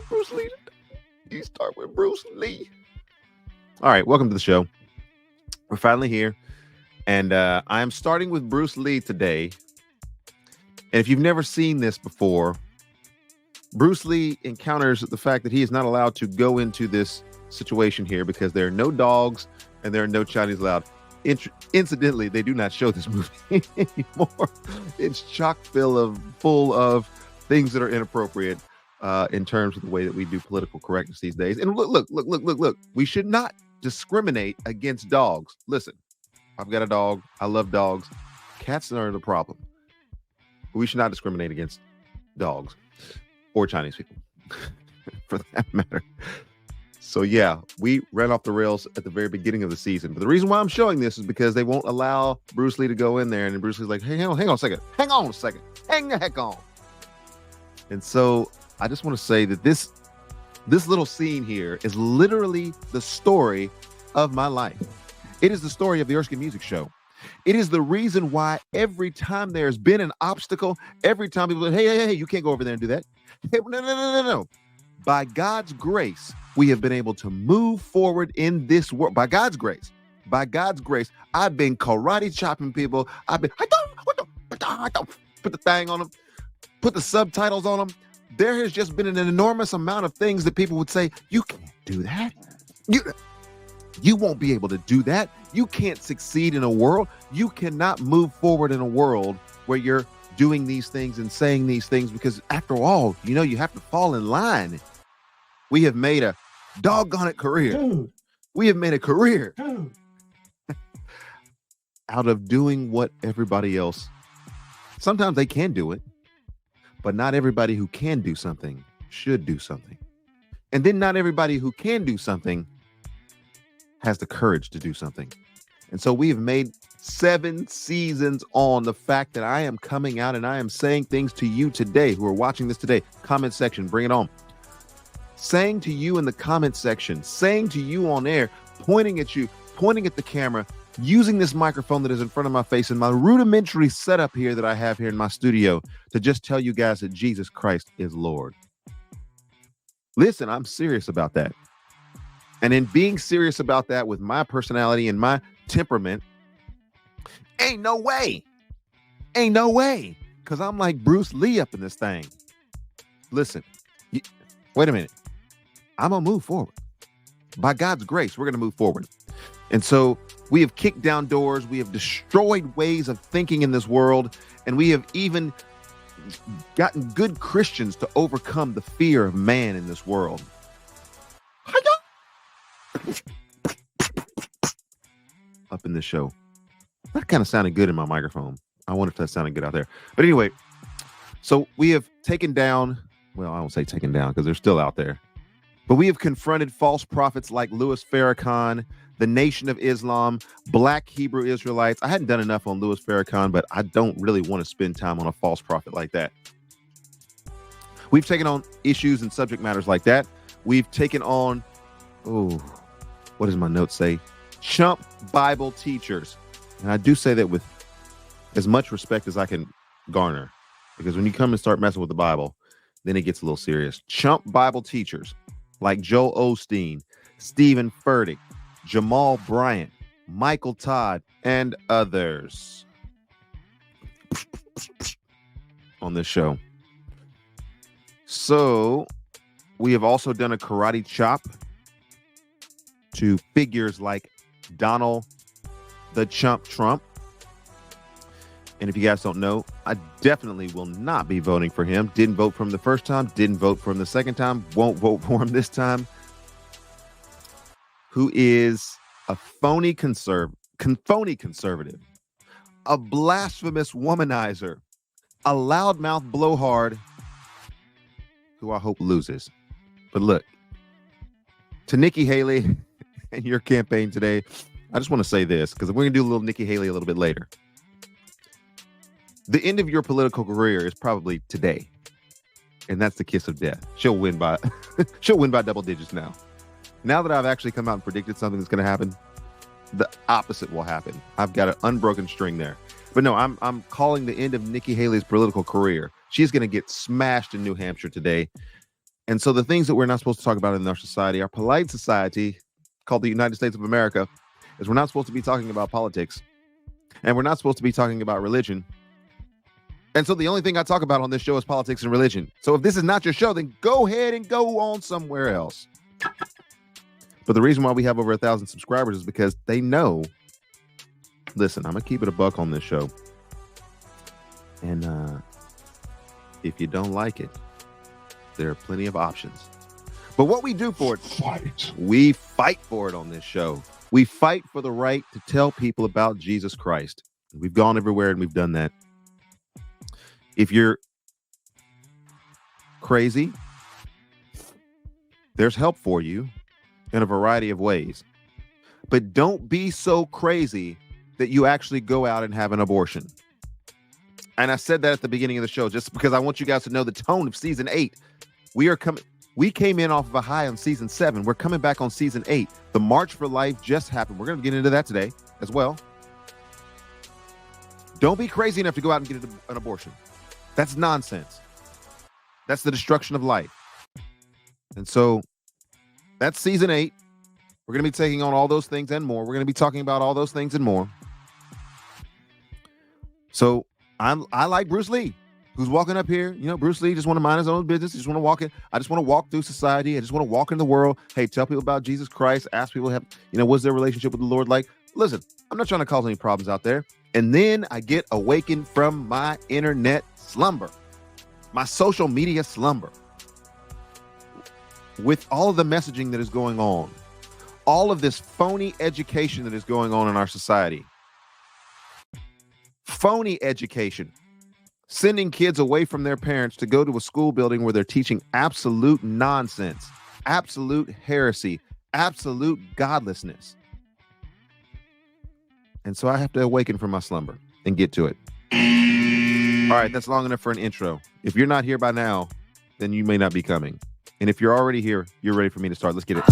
Bruce Lee. You start with Bruce Lee. All right, welcome to the show. We're finally here, and I am starting with Bruce Lee today. And if you've never seen this before, Bruce Lee encounters the fact that he is not allowed to go into this situation here because there are no dogs and there are no Chinese allowed. Incidentally, they do not show this movie anymore. It's chock full of things that are inappropriate in terms of the way that we do political correctness these days. And look. We should not discriminate against dogs. Listen, I've got a dog. I love dogs. Cats are the problem. We should not discriminate against dogs or Chinese people for that matter. So yeah, we ran off the rails at the very beginning of the season. But the reason why I'm showing this is because they won't allow Bruce Lee to go in there. And Bruce Lee's like, hey, hang on a second. Hang the heck on. And so I just want to say that this little scene here is literally the story of my life. It is the story of the Erskine Music Show. It is the reason why every time there's been an obstacle, every time people say, hey, you can't go over there and do that. Hey, no. By God's grace, we have been able to move forward in this world. By God's grace, I've been karate chopping people. I've been, put the thing on them, put the subtitles on them. There has just been an enormous amount of things that people would say, you can't do that. You won't be able to do that. You can't succeed in a world. You cannot move forward in a world where you're doing these things and saying these things because after all, you have to fall in line. We have made a doggone it career. Dude. We have made a career Dude. out of doing what everybody else. Sometimes they can do it, but not everybody who can do something should do something. And then not everybody who can do something has the courage to do something. And so we have made 7 seasons on the fact that I am coming out and I am saying things to you today who are watching this today. Comment section, bring it on. Saying to you in the comment section, saying to you on air, pointing at you, pointing at the camera, using this microphone that is in front of my face and my rudimentary setup here that I have here in my studio to just tell you guys that Jesus Christ is Lord. Listen, I'm serious about that. And in being serious about that with my personality and my temperament, ain't no way. Because I'm like Bruce Lee up in this thing. Listen, wait a minute. I'm going to move forward. By God's grace, we're going to move forward. And so we have kicked down doors. We have destroyed ways of thinking in this world. And we have even gotten good Christians to overcome the fear of man in this world. Up in this show. That kind of sounded good in my microphone. I wonder if that sounded good out there. But anyway, so we have taken down, well, I won't say taken down because they're still out there. But we have confronted false prophets like Louis Farrakhan, the Nation of Islam, Black Hebrew Israelites. I hadn't done enough on Louis Farrakhan, but I don't really want to spend time on a false prophet like that. We've taken on issues and subject matters like that. We've taken on, what does my note say? Chump Bible teachers. And I do say that with as much respect as I can garner, because when you come and start messing with the Bible, then it gets a little serious. Chump Bible teachers like Joel Osteen, Stephen Furtick, Jamal Bryant, Michael Todd, and others on this show. So we have also done a karate chop to figures like Donald the Chump Trump. And if you guys don't know, I definitely will not be voting for him. Didn't vote for him the first time. Didn't vote for him the second time. Won't vote for him this time. Who is a phony conservative, a blasphemous womanizer, a loudmouth blowhard, who I hope loses. But look, to Nikki Haley and your campaign today, I just want to say this, because we're going to do a little Nikki Haley a little bit later. The end of your political career is probably today. And that's the kiss of death. She'll win by double digits now. Now that I've actually come out and predicted something that's going to happen, the opposite will happen. I've got an unbroken string there. But no, I'm calling the end of Nikki Haley's political career. She's going to get smashed in New Hampshire today. And so the things that we're not supposed to talk about in our society, our polite society called the United States of America, is we're not supposed to be talking about politics, and we're not supposed to be talking about religion. And so the only thing I talk about on this show is politics and religion. So if this is not your show, then go ahead and go on somewhere else. But the reason why we have over 1,000 subscribers is because they know, listen, I'm going to keep it a buck on this show. And if you don't like it, there are plenty of options. But what we do for it, we fight for it on this show. We fight for the right to tell people about Jesus Christ. We've gone everywhere and we've done that. If you're crazy, there's help for you in a variety of ways. But don't be so crazy that you actually go out and have an abortion. And I said that at the beginning of the show just because I want you guys to know the tone of season 8. We came in off of a high on season 7. We're coming back on season 8. The March for Life just happened. We're going to get into that today as well. Don't be crazy enough to go out and get an abortion. That's nonsense. That's the destruction of life. And so that's season 8. We're going to be taking on all those things and more. We're going to be talking about all those things and more. So I like Bruce Lee, who's walking up here. You know, Bruce Lee just want to mind his own business. He just want to walk in. I just want to walk through society. I just want to walk in the world. Hey, tell people about Jesus Christ. Ask people, what's their relationship with the Lord like? Listen, I'm not trying to cause any problems out there. And then I get awakened from my internet slumber, my social media slumber, with all of the messaging that is going on, all of this phony education that is going on in our society. Phony education, sending kids away from their parents to go to a school building where they're teaching absolute nonsense, absolute heresy, absolute godlessness. And so I have to awaken from my slumber and get to it. All right, that's long enough for an intro. If you're not here by now, then you may not be coming. And if you're already here, you're ready for me to start. Let's get it.